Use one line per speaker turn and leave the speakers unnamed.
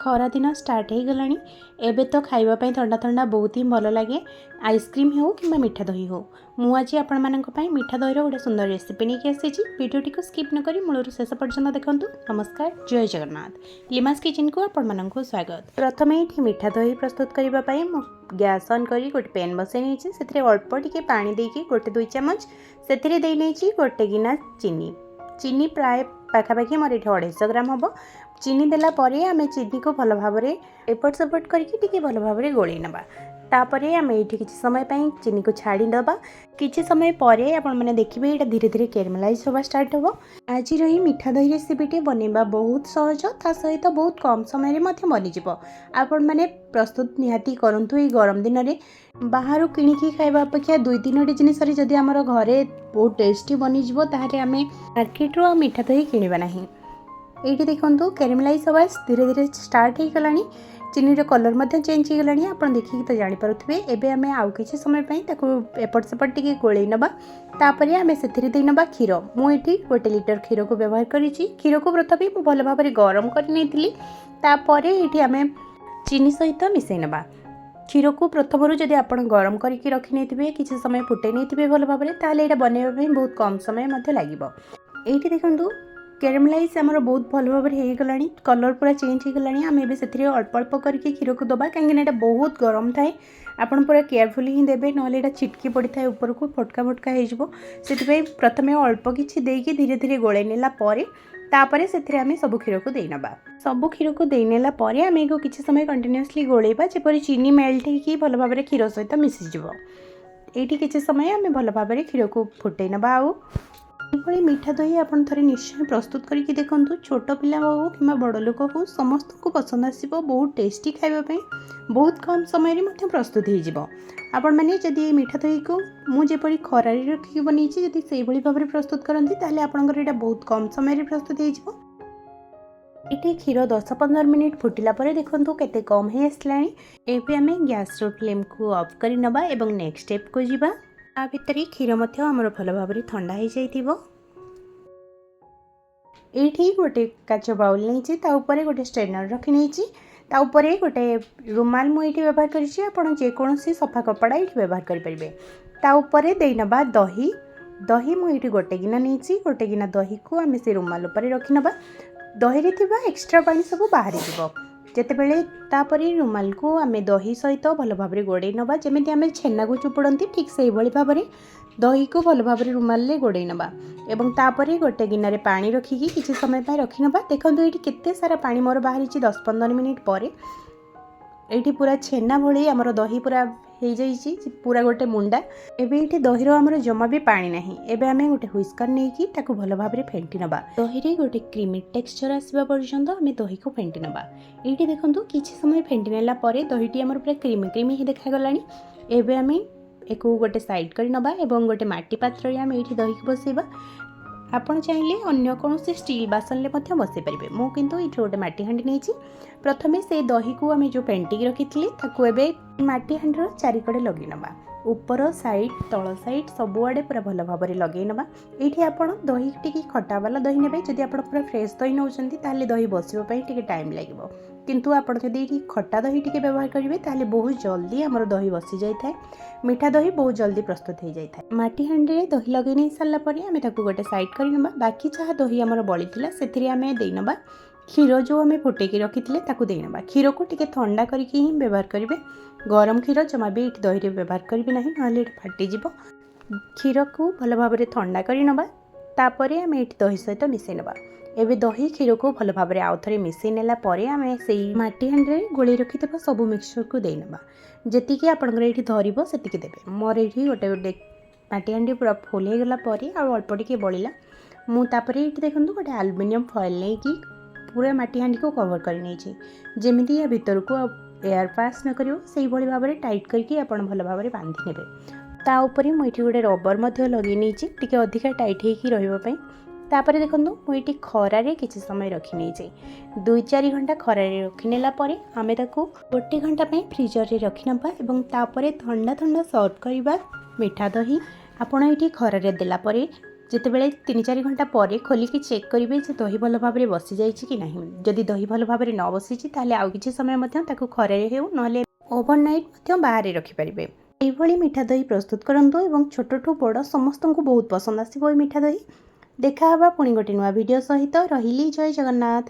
खरा दिन स्टार्ट हो गलानी एबे तो खाइबापी ठंडा ठंडा बहुत ही भल लगे आइसक्रीम हो कि मीठा दही हो। मु आज आपण मीठा दही गोटे सुंदर रेसिपी नहीं आसी भिडियोटी को स्किप न करी मूलर शेष पर्यटन देखूँ। नमस्कार, जय जगन्नाथ। लिमास किचन को आपण स्वागत। प्रथम ये मीठा दही प्रस्तुत करने गैस ऑन करी गोटे पैन बसई नहीं से अल्प टिके पानी देकी गोटे 2 चम्मच से नहीं गोटे गिना चीनी प्राय पाखापाखि मोर ये 250 ग्राम हम। चीनी देला परे आमे चीनी को भल भाव एपट सेपट करके भल भाव गोल नवा। तापर आम ये किसी समय चीनी को छाड़ी दबा। किसी समय पर आपण मैंने देखिए ये धीरे धीरे कैरमलाइज होगा स्टार्ट हो। आज रही मीठा दही रेसिपीटी बनवा बहुत सहज, ता सहित बहुत कम समय बनीज। आपण मैंने प्रस्तुत निहाती करूँ। ये गरम दिन में बाहर किणिकी खाଇବା अपेक्षा 2-3 जिनिस जदि आमर घरे बहुत टेस्टी बनीज ताहले आम मार्केट रो मीठा दही किणवा नहीं। ये देखो कैरमलाइज होगा धीरे धीरे स्टार्ट हो गला। चीनी कलर मध्य चेंज हो गला। आप देखिए तो जापे एवं आम आउ कि समय एपट सेपट टी गोल नवा। तापर आम से देना क्षीर। मुझे 1 लिटर क्षीर को व्यवहार करी। क्षीर को प्रथम मुझे भल भाव गरम कर आम चीनी सहित मिसई नवा। क्षीर को प्रथम जदि आप गरम करके रखी नहीं किसी समय फुटे नहीं भल भाव ताल बनवाई बहुत कम समय लगे। ये देखो कैरमलाइज आमर बहुत भल भाव हो गला। कलर पूरा चेंज हो गला। आम से अल्प अल्प करके क्षीर को दबा कहीं बहुत गरम थाए। आप पूरा केयरफुली ही देवे ना छिटकी पड़ी था ऊपर को फटका फटका हो। प्रथम अल्प किसी देकी धीरे धीरे गोल नापर से सब क्षीर को देना। सब क्षीर को देनेला आम किसी समय कंटिन्यूअसली गोलेबा जपरी चीनी मेल्ट हो भल भाव क्षीर सहित मिसीज। ये किसी समय आम भल भाव क्षीर को फुटे ना। ये मीठा दही आप थे निश्चय प्रस्तुत करके देखूँ। छोट पिला हो कि बड़ लोक हो समस्त को पसंद आसो। बहुत टेस्टी खावाई बहुत कम समय प्रस्तुत हो। आपण मैंने जदि मीठा दही को मुझे खरारे रखिक बनई जदि से भाव में प्रस्तुत करती ताले आपंकर यहाँ बहुत कम समय प्रस्तुत हो। ये क्षीर 10-15 मिनिट फुटिला देखो केते कम हो आसला। एवं आम गैस फ्लेम को ऑफ कर नवा एवं नेक्स्ट स्टेप को जीवा। आ भितर क्षीर आमर भल भाव ठंडा हो जाइथिबो। ये गोटे काच बाउल नहीं गोटे स्ट्रेनर रखी नहीं गोटे रुमाल मुझे व्यवहार करेकोसी सफा कपड़ा ये व्यवहार करें। देना दही। दही मुझे गोटे गिना नहीं गोटे गिना दही को आम से रुमाल पर रखी नवा। दही थी एक्स्ट्रा पानी सब बाहर जितेबले रुमाल को आम दही सहित भल भाव गोड़े नवा। जमी आम छेना को चुपुड़ती ठीक से भाव में दही को भल भाव रुमाल गोड़े नवा। एवं तापर गोटे गिनारे पानी रखिकी किसी समय रखी नवा। देखो ये केते सारा पानी मोर बाहरी 10-15 मिनिट पर ये पूरा छेना भली आमर दही पूरा हो जाइए पूरा गोटे मुंडा। एबे ये दही आमर जमा भी पानी नहीं। एबे आम गोटे हुइस्कर नहीं ताकू भल भाव में फेंटी नवा। दही गोटे क्रीमी टेक्सचर आसवा पर्यंत आम दही को फेंटी नवा। ये देखो किसी समय फेंटी नेला दहीटी आमर पूरा क्रीमी क्रीमी ही देखा एबे आम एक गोटे साइड कर नवा एवं गोटे माटी पात्र आम ये दही को बसैबा। आपण चाहिए अन्य कौन से स्टील बासन में बसई पारे। मु किंतु ये गोटे माटी हांडी नहीं। प्रथमे से दही को आम जो पेंटिक रखी थी माटी हांडीर चारिकड़े लगे नवा। ऊपर साइड तल साइड सबुआड़े पूरा भल भाव में लगे नवा। ये आप दही टी खटा वाला दही ने जदि आप पूरा फ्रेश दही नौकरी ताले दही बसवाई टी टाइम लगे। किंतु आपड़ जदि खटा दही टी व्यवहार करेंगे ताले बहुत जल्दी आमर दही बसी जाए। मीठा दही बहुत जल्दी प्रस्तुत हो जाए। माटी हांडी दही लगे नहीं सारापर आम गोटे साइड कर बाकी जहाँ दही आमर बड़ी से आम देना क्षीर जो आम फुटेकी रखी देना। क्षीर को टिके ठंडा करके ही व्यवहार करेंगे। गरम क्षीर जमा भी ये दही व्यवहार करेंगे ना ना फाटीज। क्षीर को भल भाव में ठंडा कर आम ये दही सहित मिसई नवा। एवं दही क्षीर को भल भाव में आउ थे मिसई नेला आम से माटी हांडी गोल रखि सब मिक्सचर को देना। जी आपंकर ये धरब से देवे। मोर ये गोटे गोटे माटी हांडी पूरा फुल हो गला अल्प टे बड़ा मुझे ये देखो गोटे आलुमिनियम फॉइल नहीं कि पूरा माटी हांडी को कवर कर जमी या भीतर को एयर पास न कर भाव में टाइट करके आप भल भाव में बांधि ने। तापर मुझे गोटे रबर लगे नहीं टी अधिका टाइट होपाई। तापर देखो मुझे खरारे किसी समय रखी नहीं 2-4 घंटा खरारे रखी नेला आम 1 घंटा फ्रीजर रे रखी नवा। तापर ठंडा ठंडा सर्व करवा मीठा दही। आपड़ ये खरारे देला ଯେତେବେଳେ 3-4 ଘଣ୍ଟା ପରେ ଖୋଲିକି ଚେକ୍ କରିବେ ଯେ ଦହି ଭଲ ଭାବରେ ବସି ଯାଇଛି କି ନାହିଁ। ଯଦି ଦହି ଭଲ ଭାବରେ ନ ବସିଛି ତାହେଲେ ଆଉ କିଛି ସମୟ ମଧ୍ୟ ତାକୁ ଖରାରେ ହେଉ ନହେଲେ ଓଭରନାଇଟ୍ ମଧ୍ୟ ବାହାରେ ରଖିପାରିବେ। ଏଇଭଳି ମିଠା ଦହି ପ୍ରସ୍ତୁତ କରନ୍ତୁ ଏବଂ ଛୋଟଠୁ ବଡ଼ ସମସ୍ତଙ୍କୁ ବହୁତ ପସନ୍ଦ ଆସିବ ଏ ମିଠା ଦହି। ଦେଖା ହେବା ପୁଣି ଗୋଟେ ନୂଆ ଭିଡ଼ିଓ ସହିତ। ରହିଲି, ଜୟ ଜଗନ୍ନାଥ।